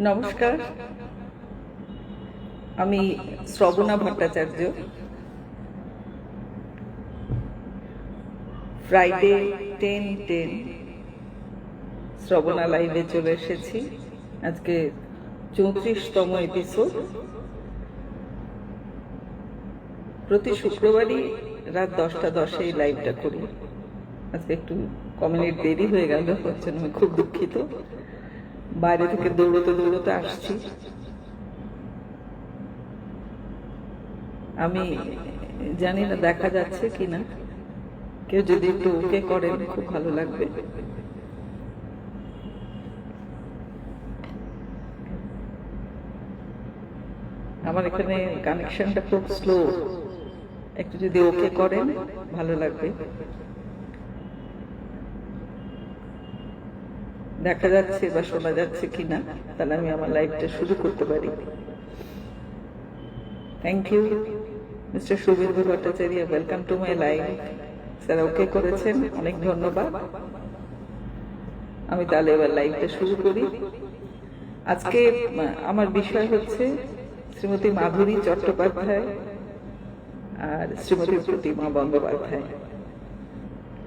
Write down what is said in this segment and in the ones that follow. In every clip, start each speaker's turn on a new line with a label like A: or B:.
A: নমস্কার, আমি শ্রবণা ভট্টাচার্য। ফ্রাইডে 10-10 শ্রবণা লাইভে চলে এসেছি। আজকে 34তম এপিসোড। প্রতি শুক্রবারই রাত 10টা 10 এই লাইভটা করি। আজকে একটু কমিউনিট দেরি হয়ে গেল, ওর জন্য আমি খুব দুঃখিত। বাইরে থেকে দৌড়তে দৌড়তে আসছি। আমি জানি না দেখা যাচ্ছে কিনা, কেউ যদি একটু ওকে করেন খুব ভালো লাগবে। আমার এখানে কানেকশনটা খুব স্লো, একটু যদি ওকে করেন ভালো লাগবে। দেখা যাচ্ছে বা শোনা যাচ্ছে কিনা, তাহলে আমি আমার লাইভটা শুরু করতে পারি। Thank you mister Shubhendu Bhattacharya, welcome to my live. Sir okay করেছেন, অনেক ধন্যবাদ। আমি তাহলে এবার লাইভটা শুরু করি। আজকে আমার বিষয় হচ্ছে শ্রীমতী মাধুরী চট্টোপাধ্যায় আর শ্রীমতী প্রতিমা বন্দ্যোপাধ্যায়।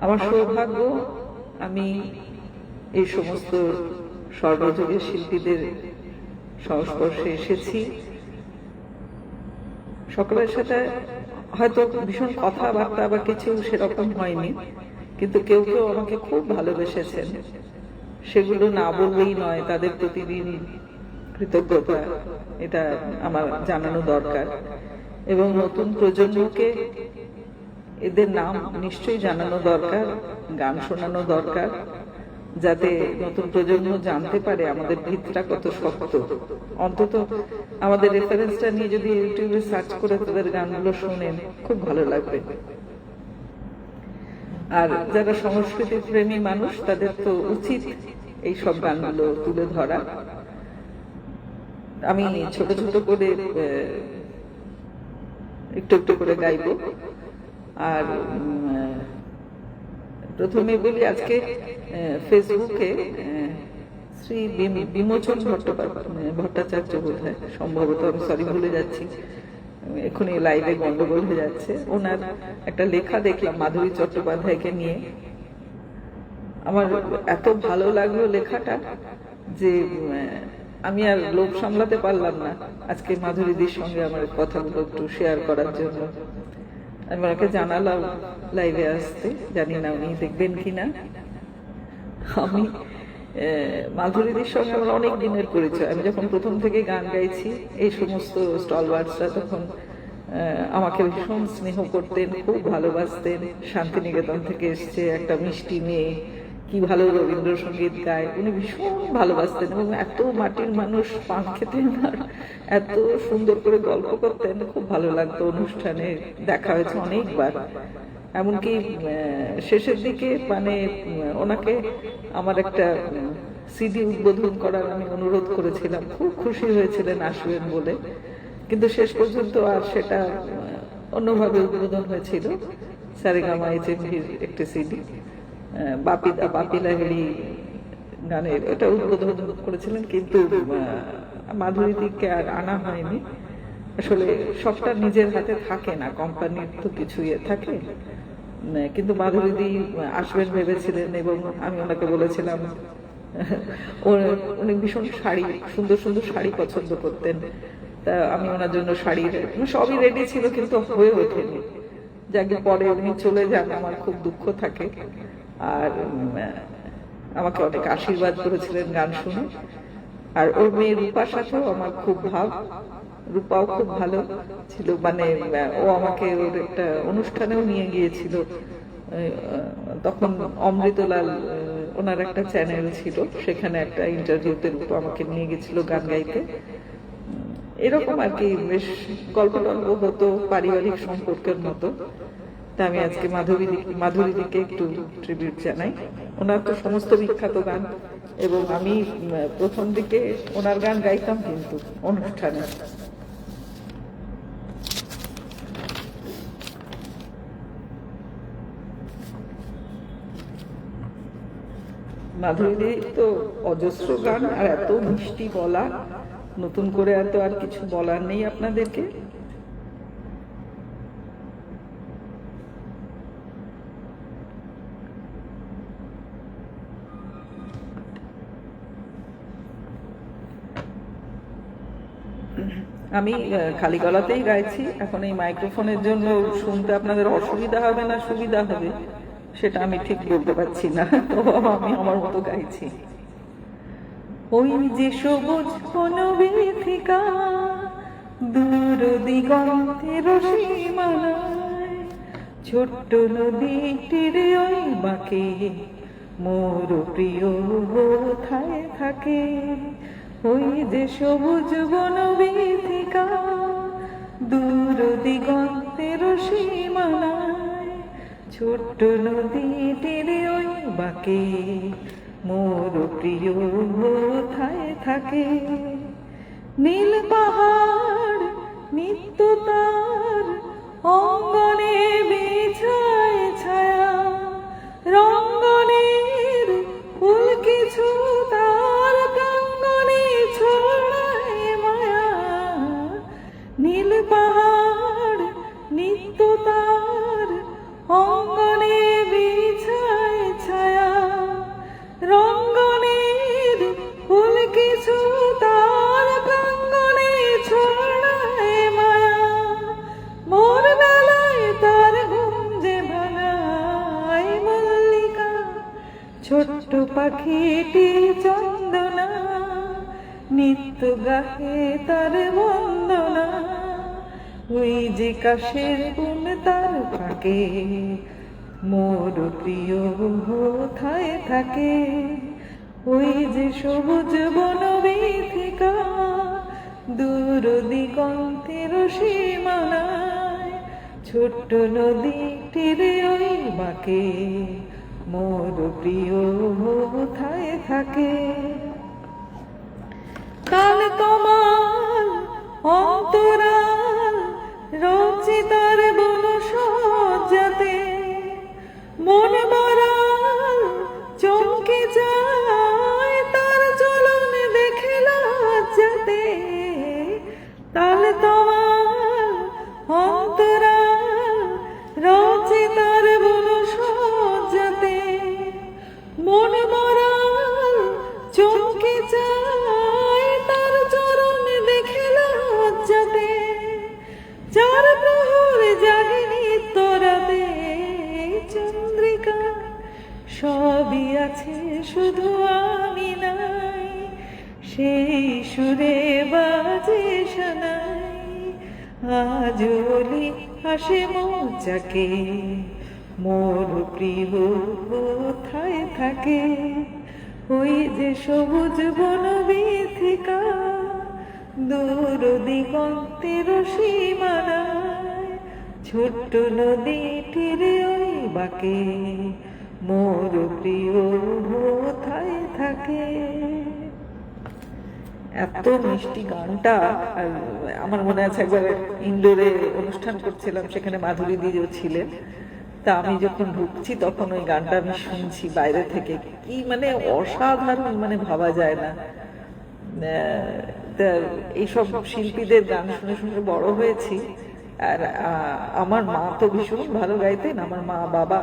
A: আমার সৌভাগ্য, আমি এই সমস্ত সর্বযুগের শিল্পীদের সংস্পর্শে এসেছি। সকলের সাথে হয়তো ভীষণ কথাবার্তা বা কিছু সেরকম হয়নি, কিন্তু কেউ কেউ আমাকে খুব ভালোবেসেছেন। সেগুলো না বললেই নয়, তাদের প্রতিদিন কৃতজ্ঞতা এটা আমার জানানো দরকার। এবং নতুন প্রজন্মকে এদের নাম নিশ্চয়ই জানানো দরকার, গান শোনানো দরকার, যাতে নতুন প্রজন্ম জানতে পারে আমাদের ভিতটা কত শক্ত। অন্তত আমাদের রেফারেন্সটা নিয়ে যদি ইউটিউবে সার্চ করে তাদের গানগুলো শোনেন খুব ভালো লাগবে। আর যারা সংস্কৃতি প্রেমী মানুষ, তাদের তো উচিত এই সব গানগুলো তুলে ধরা। আমি ছোট ছোট করে একটু একটু করে গাইব। আর প্রথমে বলি, আজকে ফেসবুকে শ্রী বিমোচন ভট্টাচার্য বোধ হয়, সম্ভবত, আমি সরি ভুলে যাচ্ছি, এখনই লাইভে গন্ডগোল হয়ে যাচ্ছে। ওনার একটা লেখা দেখলাম মাধুরী চট্টোপাধ্যায়কে নিয়ে। আমার এত ভালো লাগলো লেখাটা যে আমি আর লোভ সামলাতে পারলাম না আজকে মাধুরীদির সঙ্গে আমার কথাগুলো একটু শেয়ার করার জন্য। আমি ওনাকে জানালাম লাইভে আসতে, জানি না উনি দেখবেন কিনা। আমি মাধুরীদির সঙ্গে আমার অনেক দিনের পরিচয়। আমি যখন প্রথম থেকে গান গাইছি, এই সমস্ত স্টলওয়ার্ডসরা তখন আমাকে ভীষণ স্নেহ করতেন, খুব ভালোবাসতেন। শান্তিনিকেতন থেকে এসছে একটা মিষ্টি মেয়ে, কি ভালো রবীন্দ্রসঙ্গীত গায়, উনি ভীষণ ভালোবাসতেন। এবং এত মাটির মানুষ, পান খেতেন আর এত সুন্দর করে গল্প করতেন, খুব ভালো লাগতো। অনুষ্ঠানে দেখা হয়েছে অনেকবার। এমনকি শেষের দিকে মানে ওনাকে আমার একটা সিডি উদ্বোধন করার আমি অনুরোধ করেছিলাম, খুব খুশি হয়েছিলেন আসবেন বলে। কিন্তু শেষ পর্যন্ত আর সেটা অন্যভাবে উদ্বোধন হয়েছিল। সারেগামা HMVর একটা সিডি, বাপি লাহিড়ী গানের, এটা উদ্বোধন করেছিলেন। কিন্তু মাধুরীদিকে আর আনা হয়নি। আসলে সবটা নিজের হাতে থাকে না, কোম্পানির তো কিছু থাকে। কিন্তু মাধুরীদি আসবেন ভেবেছিলেন এবং আমি ওনাকে বলেছিলাম, উনি ভীষণ শাড়ি, সুন্দর সুন্দর শাড়ি পছন্দ করতেন। তা আমি ওনার জন্য শাড়ি, সবই রেডি ছিল কিন্তু হয়ে ওঠেনি। যাকে পরে উনি চলে যান, আমার খুব দুঃখ থাকে। আর আমাকে অনেক আশীর্বাদ করেছিলেন গান শুনে। আর ওর মেয়ে রূপার সাথেও আমার খুব ভাব। রূপাও খুব ভালো ছিল, মানে ও আমাকে ওর একটা অনুষ্ঠানেও নিয়ে গিয়েছিল। তখন অমৃতলাল, ওনার একটা চ্যানেল ছিল, সেখানে একটা ইন্টারভিউতে রূপা আমাকে নিয়ে গেছিল গান গাইতে। এরকম আর কি, বেশ গল্প টল্প হতো, পারিবারিক সম্পর্কের মতো। তা আমি আজকে মাধুরীদিকে একটু ট্রিবিউট জানাই। ওনার তো সমস্ত বিখ্যাত গান, এবং আমি প্রথম দিকে ওনার গান গাইতাম কিন্তু অনুষ্ঠানে। মাধুরীদের তো অজস্র গান আর এত মিষ্টি বলা, নতুন করে এত আর কিছু বলার নেই আপনাদেরকে। আমি খালি গলাতেই গাইছি। এখন এই মাইক্রোফোনের জন্য শুনতে আপনাদের অসুবিধা হবে না সুবিধা হবে সেটা আমি ঠিক বলতে পারছি না, তো আমি আমার মতো গাইছি। ওই যে সবুজ বনবিথিকা দূর দিগন্তের সীমানায়, ছোট্ট নদীটির ওই বাঁকে মোর প্রিয় কোথায় থাকে। ওই যে সবুজ বনবিথিকা দূর দিগন্তের সীমানায়, ছোট্ট নদীটির ওই বাঁকে মোর প্রিয় কোথায় থাকে। নীল পাহাড় নিত্য তার অঙ্গনে বিছায় ছায়া, রঙ্গনের ফুল কিছু তার প্রাঙ্গণে ছড়ায় মায়া। নীল পাহাড় নিত্য তার অঙ্গনে বিছায় ছায়া, রঙ্গনের ফুল কিছু তার প্রাঙ্গণে ছড়ায় মায়া। মোর বেলায় তার গুঞ্জে ভাঙায় মল্লিকা, ছোট্ট পাখিটি চন্দনা নিত্য গাহে তার বন্দনা। ওই যে কাশের গুণ তার ফাঁকে মোর প্রিয় কোথায় থাকে। ওই যে সবুজ বনবিথিকা দূর দিগন্তের সীমানায়, ছোট্ট নদীটির ওই বাঁকে মোর প্রিয় কোথায় থাকে। কাল তোমার অন্তরাল রচিতার বন সজ্জাতে, মন মরাল চমকে যায় তার চলন দেখে লজ্জাতে। তাল তোমার অন্তরাল রচিতার বন সজ্জাতে, মন মরাল চমকে যায় তার চরণ দেখে লজ্জাতে। চার প্রহর জাগে নিত্য রাতে চন্দ্রিকা, সবই আছে শুধু আমি নাই। সেই সুরে বাজে শোনাই আজ ওলি হাসে মৌচাকে মোর প্রিয় কোথায় থাকে। ওই যে সবুজ বনবিথিকা দূর দিগন্তের সীমানায়, ছোট্ট নদীটির ওই বাঁকে মোর প্রিয় কোথায় থাকে। এত মিষ্টি গানটা। আর আমার মনে আছে একবার ইন্ডোরে অনুষ্ঠান করছিলাম, সেখানে মাধুরী দিদিও ছিলেন। তা আমি যখন ঢুকছি তখন ওই গানটা আমি শুনছি বাইরে থেকে, কি মানে অসাধারণ, মানে ভাবা যায় না। এইসব শিল্পীদের গান শুনে শুনে বড় হয়েছি। আর আমার মা তো ভীষণ ভালো গাইতেন, আমার মা বাবা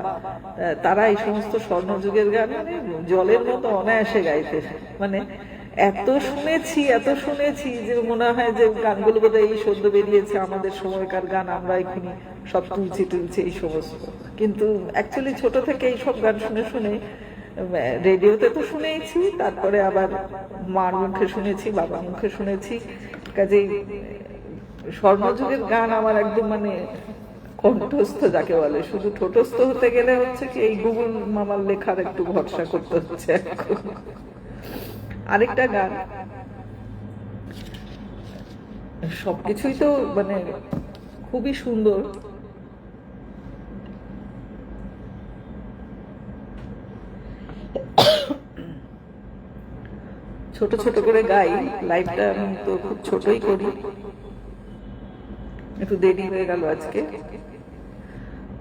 A: তারা এই সমস্ত স্বর্ণযুগের গান মানে জলের মতো অনায়াসে গাইতেন। মানে এত শুনেছি যে মনে হয় যে গানগুলো বোধহয় এই সদ্য বেরিয়েছে, আমাদের সময়কার গান, আমরা এখানে সব তুলছি এই সমস্ত। কিন্তু অ্যাকচুয়ালি ছোট থেকে এইসব গান শুনে শুনে রেডিওতে তো শুনেইছি, তারপরে আবার মার মুখে শুনেছি, বাবার মুখে শুনেছি। কাজেই স্বর্ণযুগের গান আমার একদম মানে কণ্ঠস্থ যাকে বলে। শুধু ঠোঁটস্থ হতে গেলে হচ্ছে কি এই গুগল মামার লেখার একটু ভরসা করতে হচ্ছে। আরেকটা গান, সবকিছুই তো মানে খুবই সুন্দর। ছোট ছোট করে গাই, লাইভটা আমি তো খুব ছোটই করি, একটু দেরি হয়ে গেল আজকে।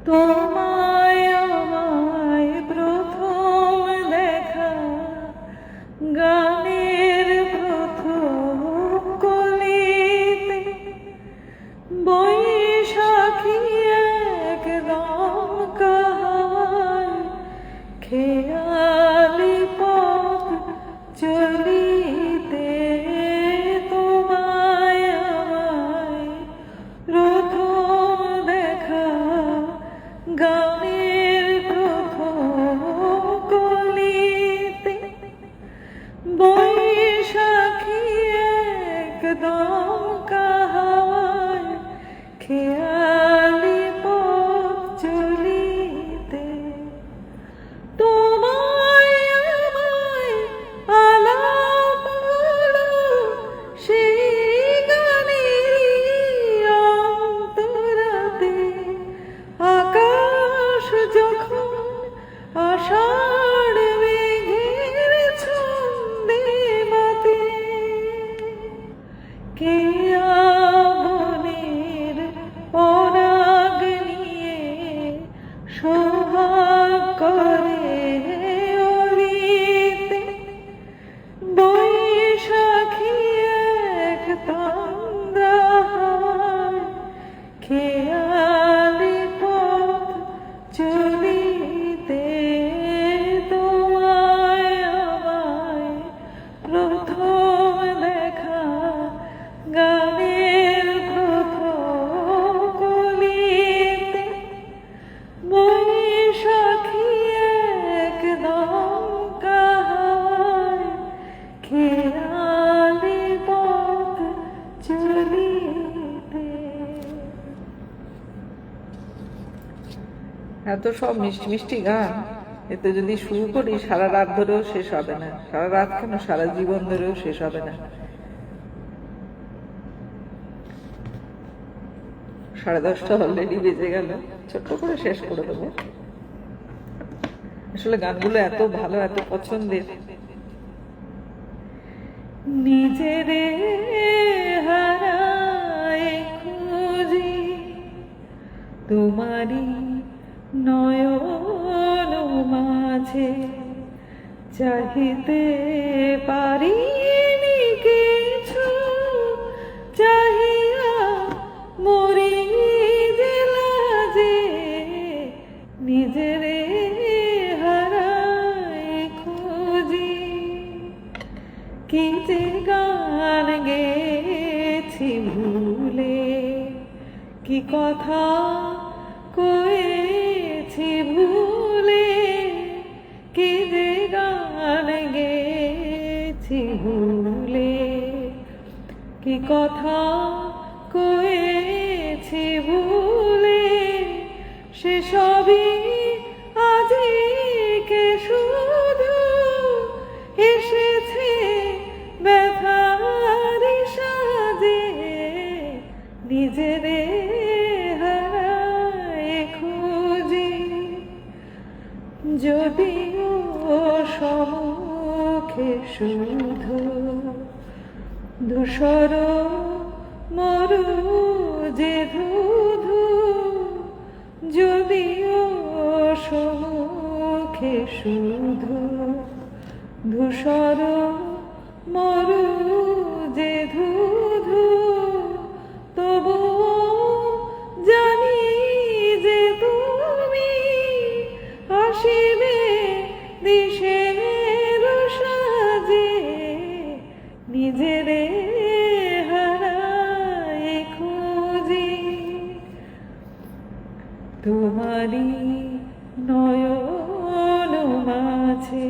A: তোমায় আমায় প্রথম দেখা দমকা হাওয়ায় খেয়ালি পথ চলিতে তোমায় আমায় আলাপ হলো সেই গানের অন্তরাতে আকাশ যখন আষাঢ় মেঘের ছন্দে মাতে কে বনের পরাগ নিয়ে সোহাগ করে অলিতে বৈশাখী এক তন্দ্রা হাওয়ায় খেয়ালি পথ চলিতে তোমায় আমায় প্রথম দেখা গানের প্রথম কলিতে বৈশাখী এক দমকা হাওয়ায় খেয়ালি পথ চলিতে। এত সব মিষ্টি মিষ্টি গান, এতে যদি শুরু করি সারা রাত ধরেও শেষ হবে না, সারা রাত কেন সারা জীবন ধরেও শেষ হবে না। 10:30 অলরেডি বেজে গেল, ছোট্ট করে শেষ করে দেবো। আসলে গানগুলো এত ভালো, এত পছন্দের। নিজেরে হারায় খুঁজি তোমারি নয়ন মাঝে, চাহিতে পারিনি কিছু, চাহিয়া মরি যে লাজে, নিজেরে হারায় খুঁজি। কি যে গান গেছি ভুলে, কি কথা কয়েছি ভুলে, কি যে গান গেছি ভুলে, কি কথা কয়েছি ভুলে, সেসবই আজকে শুধু এসেছে ব্যথার সাজে, নিজেরে হারায় খুঁজি। যদিও সম্মুখে শুধু ধূসর মরু যে ধুধু, যদিও সম্মুখে শুধু ধূসর মরু যে ধুধু, তবু জানি যে তুমি আসিবে দিশের সাজে, নিজেরে হারায় খুঁজি তোমারি নয়ন মাঝে,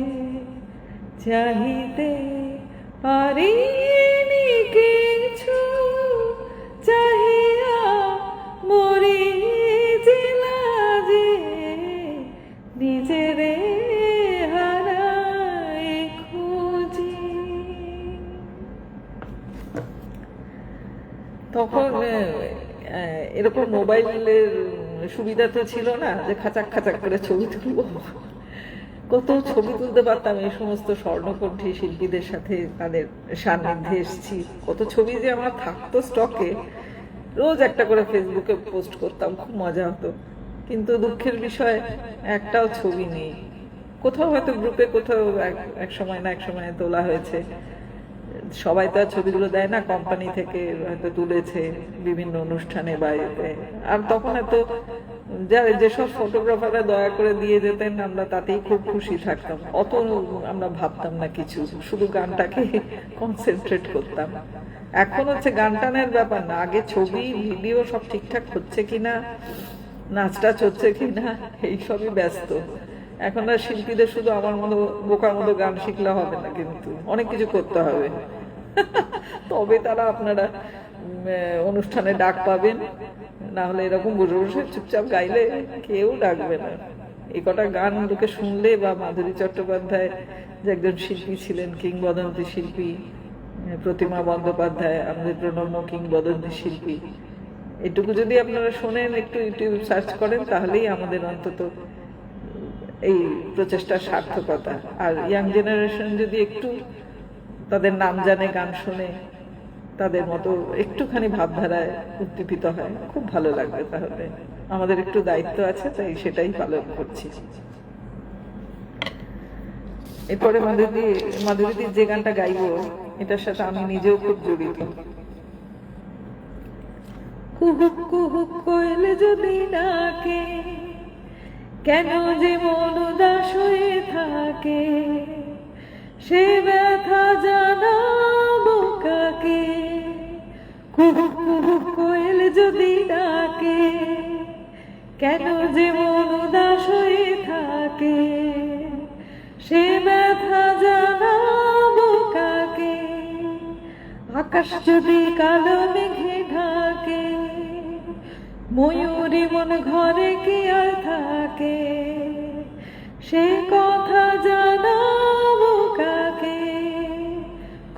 A: চাহিতে পারিনি কিছু, চাহিয়া মরি যে লাজে, নিজেরে হারায় খুঁজি। তখন এরকম মোবাইলের সুবিধা তো ছিল না যে খাচাক খাচাক করে ছবি তুলবো। কত ছবি তুলতে পারতাম এই সমস্ত স্বর্ণকণ্ঠী শিল্পীদের সাথে, তাদের সান্নিধ্যে এসেছি। কত ছবি যে আমার থাকতো স্টকে, রোজ একটা করে ফেসবুকে পোস্ট করতাম, খুব মজা হতো। কিন্তু দুঃখের বিষয় একটাও ছবি নেই। কোথাও হয়তো গ্রুপে কোথাও এক সময় না এক সময় তোলা হয়েছে, সবাই তো আর ছবিগুলো দেয় না, কোম্পানি থেকে হয়তো তুলেছে বিভিন্ন অনুষ্ঠানে বাইরে। আর তখন এত যেসব ফটোগ্রাফাররা দয়া করে দিয়ে যেতেন আমরা তাতেই খুব খুশি থাকতাম, অত আমরা ভাবতাম না কিছু, শুধু গানটাকে কনসেন্ট্রেট করতাম। এখন হচ্ছে গান টানের ব্যাপার না, আগে ছবি ভিডিও সব ঠিকঠাক হচ্ছে কিনা, নাচটা হচ্ছে কিনা, এইসবই ব্যস্ত। এখন আর শিল্পীদের শুধু আমার মতো বোকার মতো গান শিখলে হবে না, কিন্তু অনেক কিছু করতে হবে। তবে তারা আপনারা অনুষ্ঠানে ডাক পাবেন, না হলে এরকম বসে বসে চুপচাপ গাইলে কেউ ডাকবে না। এই কটা গান লোকে শুনলে, বা মাধুরী চট্টোপাধ্যায় যে একজন শিল্পী ছিলেন, কিংবদন্তি শিল্পী, প্রতিমা বন্দ্যোপাধ্যায় আমাদের প্রণম্য কিংবদন্তি শিল্পী, এটুকু যদি আপনারা শোনেন, একটু ইউটিউব সার্চ করেন, তাহলেই আমাদের অন্তত এই প্রচেষ্টার সার্থকতা। আর ইয়াং জেনারেশন যদি একটু তাদের নাম জানে, গান শুনে, তাদের মতো একটুখানি ভাবধারায় উদ্দীপিত হয়, খুব ভালো লাগবে। তাহলে আমাদের একটু দায়িত্ব আছে, তাই সেটাই পালন করছি। এরপরে মাধুরীদির যে গানটা গাইবো, এটার সাথে আমি নিজেও খুব জড়িত। কুহুক কুহুক কোয়েল যদি ডাকে, কেন যে মন উদাস হয়ে থাকে, সে ব্যথা জানাবো কাকে? কুহুক কুহুক কোয়েল যদি ডাকে, কেন যে মন উদাস হয়ে থাকে, সে ব্যথা জানাবো কাকে? আকাশ যদি কালো মেঘে ঢাকে, ময়ূরী মন ঘরে কি আর থাকে, সে কথা জানাবো কাকে?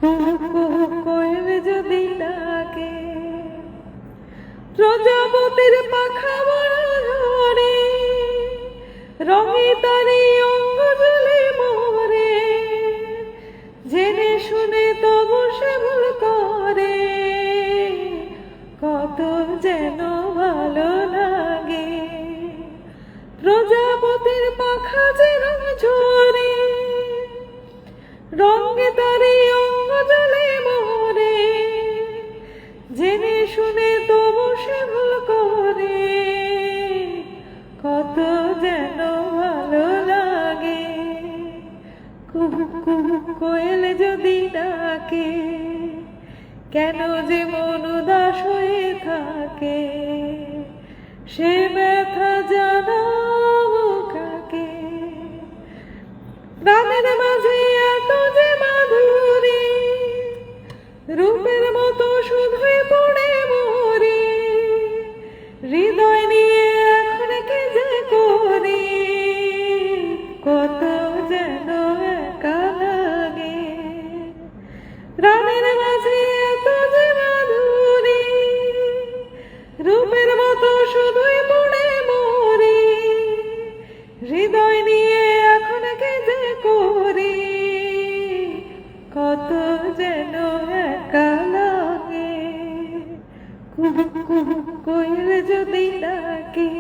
A: কুহুক কুহুক কোয়েল যদি ডাকে, প্রজাপতির পাখা বড় ঝরে, রঙে তারি অঙ্গ জ্বলে মরে, জেনে শুনে তবু সে ভুল করে, কত যেন ভালো লাগে। প্রজাপতির পাখা যে রং ঝরে, রঙে তারি অঙ্গ জ্বলে মরে, জেনে শুনে তবু সে ভুল করে, কত যেন ভালো লাগে। কুহুক কুহুক কোয়েল যদি ডাকে, কেন যে মন উদাস হয়ে থাকে, সে ব্যথা জানাবো কাকে? প্রাণের মাঝে এত যে মাধুরী, রূপের মতো শুধুই পড়ে মরি, হৃদয় নিয়ে এখন কি যে করি, কত যেন একা লাগে। প্রাণের মাঝে এত যে মাধুরী, রূপের মতো শুধুই পড়ে মরি, হৃদয় নিয়ে এখন কি যে করি, কত যেন একা লাগে। কুহুক কুহুক কোয়েল যদি ডাকে,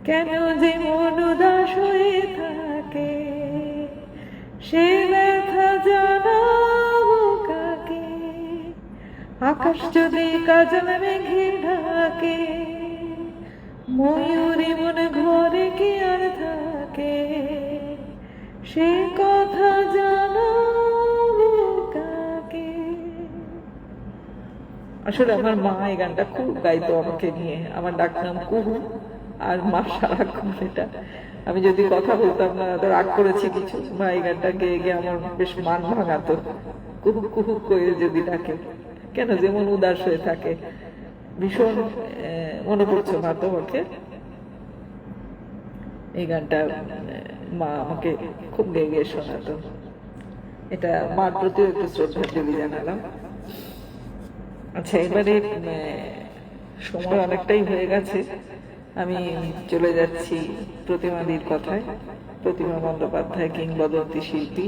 A: কেন যে মন উদাস হয়ে থাকে, সে ব্যথা জানাবো কাকে? আকাশ যদি কাজল মেঘে ঢাকে, ময়ূরী মন ঘরে কি আর থাকে, সে কথা জানাবো কাকে? আসলে আমার মা এই গানটা খুব গাইতো আমাকে নিয়ে। আমার ডাকনাম কুহু, আর মা সারাক্ষণ এটা, আমি যদি কথা বলতাম না, রাগ করেছি কিছু, মা এই গানটা গেয়ে গিয়ে আমার বেশ মান ভাঙাতো। কুহুক কুহুক কোয়েল যদি ডাকে, কেন যেমন উদাস হয়ে থাকে। ভীষণ মনে পড়ছে মা তোমাকে। এই গানটা মা আমাকে খুব গেয়ে গিয়ে শোনাতো। এটা মার প্রতিও একটু শ্রদ্ধাঞ্জলি জানালাম। আচ্ছা, এবারে সময় অনেকটাই হয়ে গেছে, আমি চলে যাচ্ছি প্রতিমাদির কথায়। প্রতিমা বন্দ্যোপাধ্যায় কিংবদন্তি শিল্পী,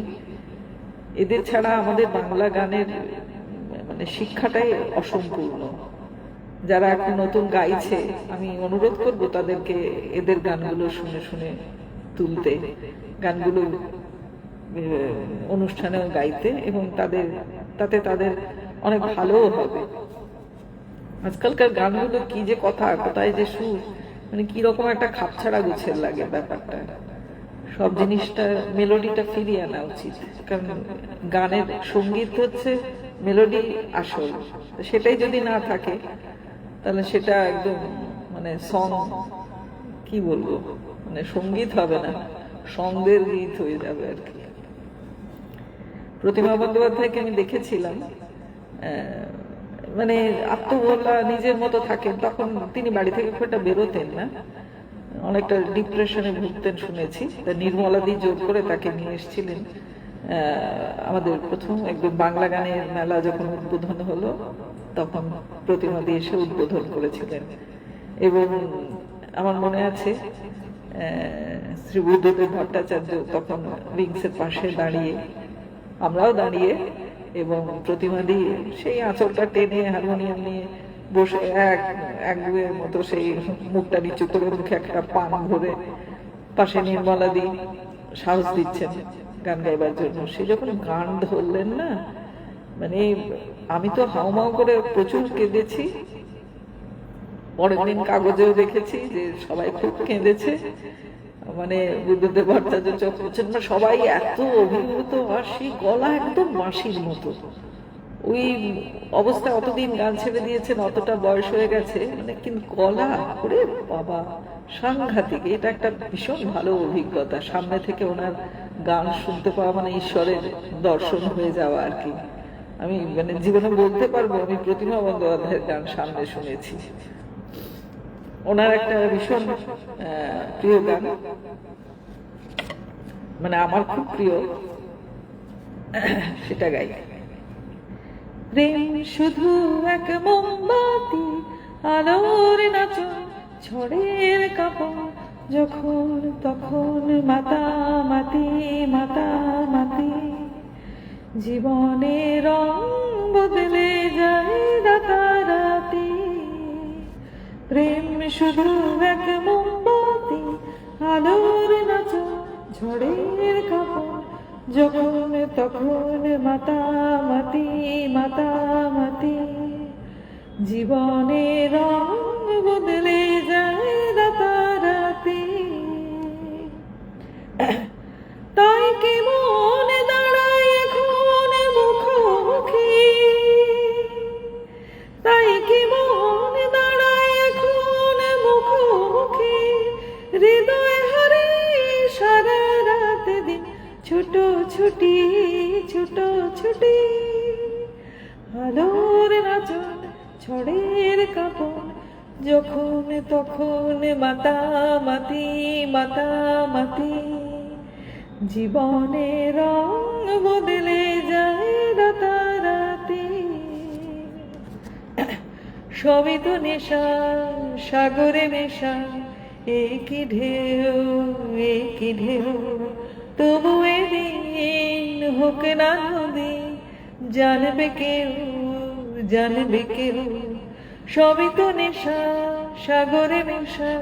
A: এদের ছাড়া আমাদের বাংলা গানের মানে শিক্ষাটাই অসম্পূর্ণ। যারা এখন নতুন গাইছে, আমি অনুরোধ করব তাদেরকে এদের গানগুলো শুনে শুনে তুলতে, গানগুলো অনুষ্ঠানেও গাইতে, এবং তাতে তাদের অনেক ভালোও হবে। আজকালকার গানগুলো কি যে কথা, কোথায় যে সুর, মানে কিরকম একটা খাপছাড়া গুছের লাগে ব্যাপারটা। সব জিনিসটা মেলোডিটা ফিরিয়ে আনা উচিত, কারণ গানের সঙ্গীত হচ্ছে মেলোডি আসল। সেটাই যদি না থাকে, তাহলে সেটা একদম মানে সং, কি বলবো, মানে সঙ্গীত হবে না, সঙ্গের গীত হয়ে যাবে আর কি। প্রতিমা বন্দ্যোপাধ্যায়কে আমি দেখেছিলাম, মানে আত্মভোলা নিজের মতো থাকেন। তখন তিনি বাড়ি থেকে খুব একটা বেরোতেন না, অনেকটা ডিপ্রেশনে ভুগতেন শুনেছি। তা নির্মলাদি জোর করে তাকে নিয়ে এসেছিলেন। আমাদের প্রথম একদম বাংলা গানের মেলা যখন উদ্বোধন হলো, তখন প্রতিমাদি এসে উদ্বোধন করেছিলেন। এবং আমার মনে আছে শ্রী বুদ্ধদেব ভট্টাচার্য তখন উইংসের পাশে দাঁড়িয়ে, আমরাও দাঁড়িয়ে, এবং প্রতিমাদি সেই আঁচলটা টেনে হারমোনিয়াম নিয়ে বসে এক গুয়ের মতো সেই মুখটা নিচু করে মুখে একটা পান ভরে, পাশে নির্মলাদি সাহস দিচ্ছেন গান গাইবার জন্য। সে যখন গান ধরলেন না, মানে আমি তো হাউমাউ করে প্রচুর কেঁদেছি। পরের দিন কাগজেও দেখেছি যে সবাই খুব কেঁদেছে। মানে বুদ্ধদেব ভট্টাচার্য চক্রবর্তী সবাই এত অভিভূত, আর সেই গলা একদম বাঁশির মতো। ওই অবস্থায় অতদিন গান ছেড়ে দিয়েছেন, অতটা বয়স হয়ে গেছে, মানে কিন্তু গলা করে বাবা সাংঘাতিক। এটা একটা ভীষণ ভালো অভিজ্ঞতা, সামনে থেকে ওনার গান শুনতে পাওয়া মানে ঈশ্বরের দর্শন হয়ে যাওয়া আর কি। আমি মানে জীবনে বলতে পারবো আমি প্রতিমা বন্দ্যোপাধ্যায়ের গান সামনে শুনেছি। ওনার একটা ভীষণ প্রিয় গান, মানে আমার খুব প্রিয়, সেটা গাই। প্রেম শুধু এক মোমবাতি, আলোর নাচন, ঝড়ের কাপড়, যখন তখন মাতামাতি মাতামাতি, জীবনের রং বদলে যায় রাতারাতি। প্রেম শুধু এক মোমবাতি, আলোর নাচন, ঝড়ের কাপড়, যখন তখন মাতামাতি মাতামাতি, জীবনের রং বদলে যায় রাতারাতি। তাই কি মনে দাঁড়ায় এখন মুখোমুখি, তাই কি মনে দাঁড়ায় এখন মুখোমুখি, হৃদয় হারে সারা রাত দিন ছোট ছুটি ছোট ছুটি, আলোর নাচন, ঝড়ের কাপড়, যখন তখন মাতামাতি মাতামাতি, জীবনের রং বদলে যায় রাতারাতি। সবই তো নেশা, সাগরে নেশা, একই ঢেউ একই ঢেউ, তবু এদিন হোক না নদী, জানবে কেউ জানবে কেউ। সবই তো নেশা, সাগরে নেশা,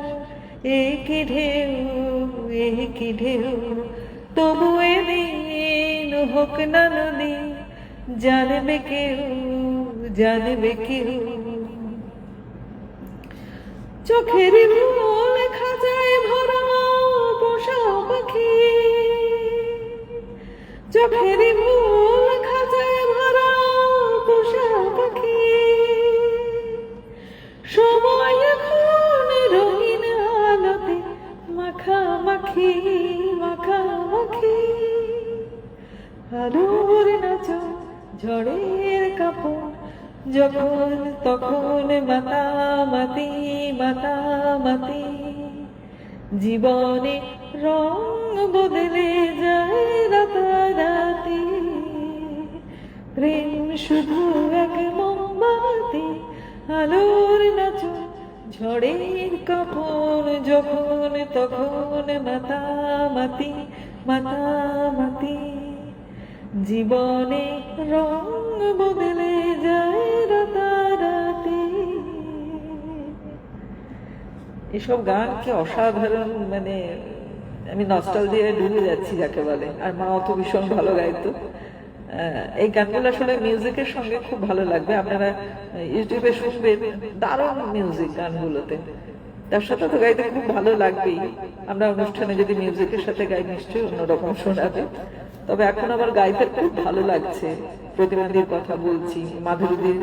A: একই ঢেউ একই ঢেউ, তবু এদিন হোক না নদী, জানবে কেউ জানবে কেউ। চোখের ভুল খাঁচায় ভরা পোষা পাখি, চোখের ভুল খাঁচায় ভরা পোষা পাখি, সময় এখন রঙিন আলোতে মাখামাখি মাখামাখি, আলোর নাচন, ঝড়ের কাপড়, যখন তখন মাতামাতি মাতামাতি, জীবনে রং বদলে যায় রাতারাতি। প্রেম শুধু এক মোমবাতি, আলোর নাচন, ঝড়ের কাপড়, যখন তখন মাতামাতি মাতামাতি, জীবনে রং বদলে যায় রাতারাতি। এসব গান কি অসাধারণ, মানে আমি নস্টালজিয়ায় ডুবে যাচ্ছি যাকে বলে। আর মাও তো ভীষণ ভালো গাইতো। এই গানগুলো আসলে মিউজিকের সঙ্গে খুব ভালো লাগবে, আপনারা ইউটিউবে শুনবেন, দারুণ মিউজিক গানগুলোতে। তার সাথে তো গাইতে খুব ভালো লাগবেই। আমরা অনুষ্ঠানে যদি মিউজিকের সাথে গাই নিশ্চয়ই অন্যরকম শোনাবে। তবে এখন আমার গাইতে খুব ভালো লাগছে। প্রতিমাদির কথা বলছি, মাধুরীদির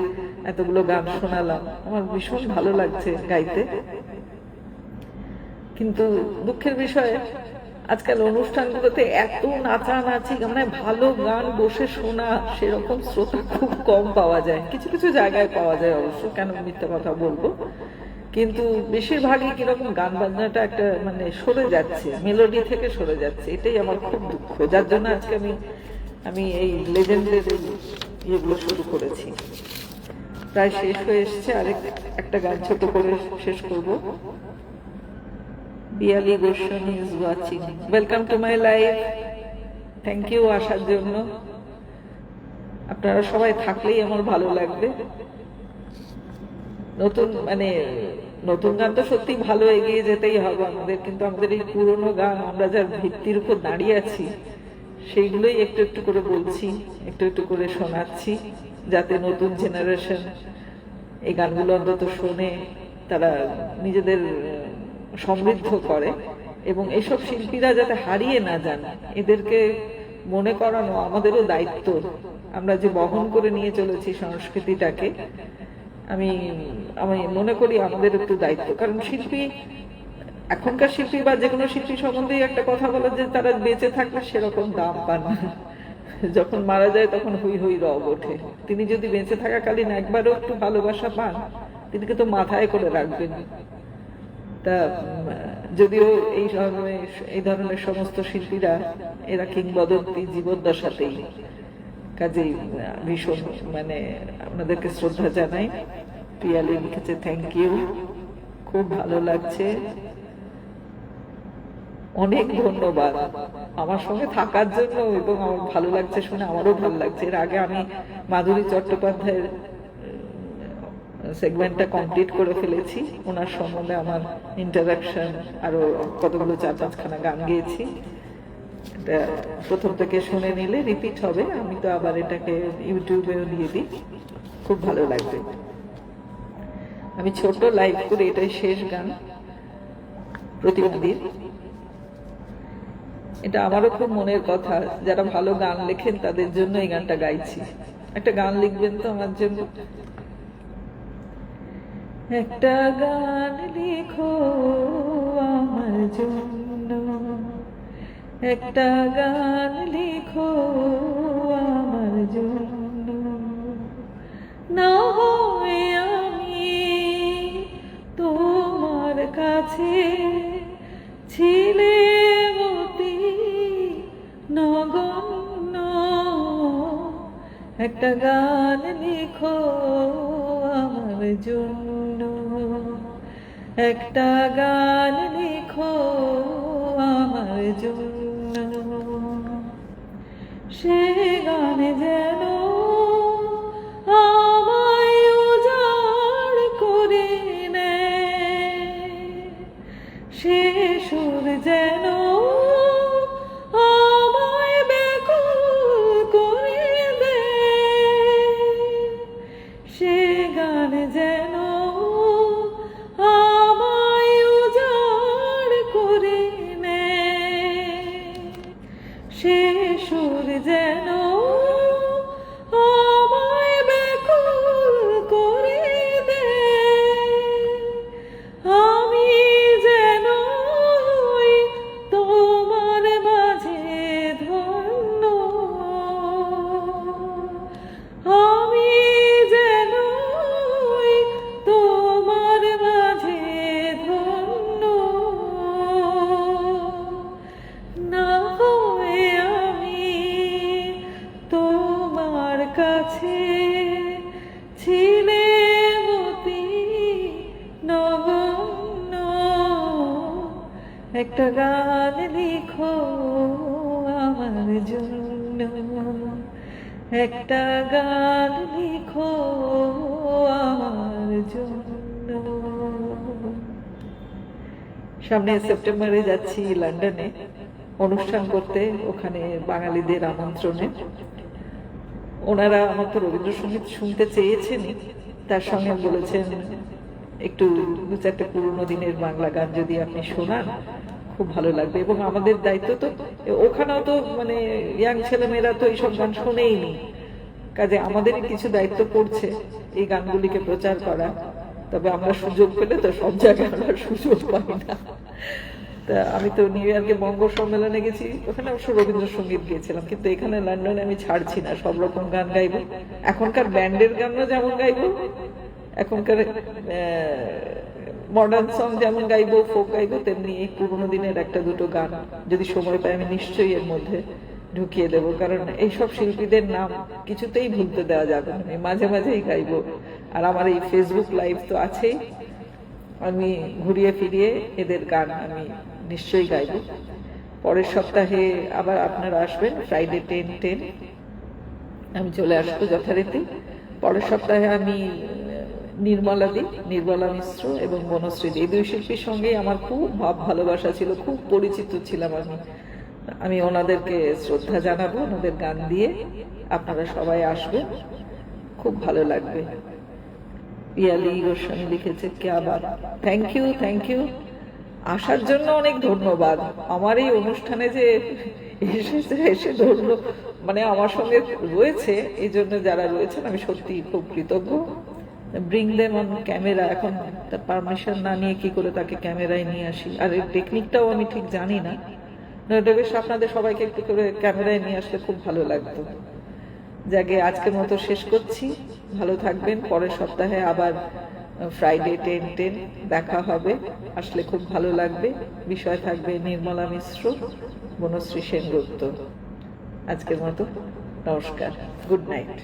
A: এতগুলো গান শোনালাম, আমার ভীষণ ভালো লাগছে গাইতে। কিন্তু দুঃখের বিষয় আজকাল অনুষ্ঠানগুলোতে এত নাচানাচি, মানে ভালো গান বসে শোনা সেরকম শ্রোতা খুব কম পাওয়া যায়। কিছু কিছু জায়গায় পাওয়া যায় অবশ্য, কেন মিথ্যা কথা বলবো, কিন্তু বেশিরভাগই কিরকম গান বাজনাটা একটা মানে সরে যাচ্ছে, মেলোডি থেকে সরে যাচ্ছে। এটাই আমার খুব দুঃখ, যার জন্য আজকে আমি এই লেজেন্ডের ইয়েগুলো শুরু করেছি। প্রায় শেষ হয়ে এসছে, একটা গান ছোট করে শেষ করব। Biyali Goswami is watching, welcome to my life. Thank you আসার জন্য। আপনারা সবাই থাকলেই আমার ভালো লাগবে। নতুন গান তো সত্যি ভালো, এগিয়ে যেতেই হবে আমাদের, কিন্তু আমাদের এই পুরোনো গান, আমরা যার ভিত্তির উপর দাঁড়িয়ে আছি, সেইগুলোই একটু একটু করে বলছি, একটু একটু করে শোনাচ্ছি, যাতে নতুন জেনারেশন এই গানগুলো অন্তত শোনে, তারা নিজেদের সমৃদ্ধ করে, এবং এসব শিল্পীরা যাতে হারিয়ে না যান, এদেরকে মনে করানো আমাদেরও দায়িত্ব। আমরা যে বহন করে নিয়ে চলেছি সংস্কৃতিটাকে, আমি মনে করি আমাদের একটু দায়িত্ব। কারণ এখনকার শিল্পী বা যে কোনো শিল্পী সম্বন্ধে একটা কথা বলে যে তারা বেঁচে থাকলে সেরকম দাম পান না, যখন মারা যায় তখন হই হই রব ওঠে। তিনি যদি বেঁচে থাকাকালীন একবারও একটু ভালোবাসা পান, তিনি কিন্তু মাথায় করে রাখবেন। তা যদিও এই ধরনের সমস্ত শিল্পীরা, এরা কিংবদন্তি জীবদ্দশাতেই, কাজেই ভীষণ আপনাদেরকে শ্রদ্ধা জানাই। পিয়ালি লিখেছে থ্যাংক ইউ, খুব ভালো লাগছে, অনেক ধন্যবাদ আমার সঙ্গে থাকার জন্য, এবং আমার ভালো লাগছে শুনে, আমারও ভালো লাগছে। এর আগে আমি মাধুরী চট্টোপাধ্যায়ের সেগমেন্টটা কমপ্লিট করে ফেলেছি, ওনার সম্বন্ধে আমার ইন্টারাকশন, আরো কতগুলো 4-5খানা গান গেয়েছি। এটা প্রথম থেকে শুনে নিলে রিপিট হবে, আমি তো আবার এটাকে ইউটিউবেও দিয়ে দিই, খুব ভালো লাগবে। আমি ছোট লাইভ করে, এটাই শেষ গান প্রতিবাদীর। এটা আমারও খুব মনের কথা, যারা ভালো গান লেখেন তাদের জন্য এই গানটা গাইছি। একটা গান লিখবেন তো আমার জন্য? একটা গান লিখো আমার জন্য, একটা গান লিখো আমার জন্য, না হয় আমি তোমার কাছে ছিলে মতি নগণ্য। একটা গান লিখো আমার জন্য, একটা গান লিখো আমার জন্য, সে গান যেন আমায় উজাড় করে নেয়, সে সুর যেন আমায় ব্যাকুল করে দেয়, সে গান যেন আমায় উজাড় করে নেয়, সে সুর যেন আমায় ব্যাকুল করে দেয়। আমি যেন তোমার মাঝে ধন্য, আমি যেন তোমার মাঝে ধন্য, না হয় আমি তোমার কাছে ছিলে মতি নগণ্য। একটা গান লিখো আমার জন্য, একটা গান লিখো আমার জন্য। সামনে সেপ্টেম্বরে যাচ্ছি লন্ডনে অনুষ্ঠান করতে, ওখানে বাঙালিদের আমন্ত্রণে। ওনারা আমার তো রবীন্দ্রসঙ্গীত শুনতে চেয়েছেনই, তার সঙ্গে বলেছেন একটু 2-4টে পুরোনো দিনের বাংলা গান যদি আপনি শোনান খুব ভালো লাগবে। এবং আমাদের দায়িত্ব তো, ওখানেও তো ইয়াং ছেলেমেয়েরা তো এইসব গান শোনেই নি, কাজে আমাদেরই কিছু দায়িত্ব পড়ছে এই গানগুলিকে প্রচার করা। তবে আমরা সুযোগ পেলে তো সব জায়গায় আমরা সুযোগ পাই না। তা আমি তো নিউ ইয়র্কে বঙ্গ সম্মেলনে গেছি, ওখানে অবশ্য রবীন্দ্রসঙ্গীত গিয়েছিলাম, কিন্তু এখানে লন্ডনে আমি ছাড়ছি না, সব রকম গান গাইবো। এখনকার ব্যান্ডের গানও যেমন গাইবো, এখনকার মডার্ন সং যেমন গাইবো, ফোক গাইবো, তেমনি এই পুরোনো দিনের একটা দুটো গান যদি সময় পাই আমি নিশ্চয়ই এর মধ্যে ঢুকিয়ে দেবো, কারণ এইসব শিল্পীদের নাম কিছুতেই ভুলতে দেওয়া যাবে না, আমি মাঝে মাঝেই গাইবো। আর আমার এই ফেসবুক লাইভ তো আছেই, আমি ঘুরিয়ে ফিরিয়ে এদের গান আমি নিশ্চয়ই গাইবো। পরের সপ্তাহে আবার আপনারা আসবেন, ফ্রাইডে 10-10 আমি চলে আসবো যথারীতি। পরের সপ্তাহে আমি নির্মলা মিশ্র এবং বনশ্রী, এই দুই শিল্পীর সঙ্গেই আমার খুব ভাব ভালোবাসা ছিল, খুব পরিচিত ছিলাম আমি ওনাদেরকে শ্রদ্ধা জানাবো ওনাদের গান দিয়ে। আপনারা সবাই আসবেন, খুব ভালো লাগবে। পিয়ালি গোস্বামী লিখেছে ক্যা বাত। থ্যাংক ইউ আসার জন্য অনেক ধন্যবাদ। আমার এই অনুষ্ঠানে যে এসে ধরলো, মানে আমার সঙ্গে রয়েছে, এই জন্য যারা রয়েছেন আমি সত্যি খুব কৃতজ্ঞ। ব্রিং দেম অন ক্যামেরা, এখন তার পারমিশন না নিয়ে কি করে তাকে ক্যামেরায় নিয়ে আসি, আর এর টেকনিকটাও আমি ঠিক জানি না। বেশ আপনাদের সবাইকে একটু করে ক্যামেরায় নিয়ে আসলে খুব ভালো লাগতো। যাকে আজকের মতো শেষ করছি, ভালো থাকবেন। পরের সপ্তাহে আবার ফ্রাইডে 10-10 দেখা হবে, আসলে খুব ভালো লাগবে। বিষয় থাকবে নির্মলা মিশ্র, বনশ্রী সেনগুপ্ত। আজকের মতো নমস্কার, গুড নাইট।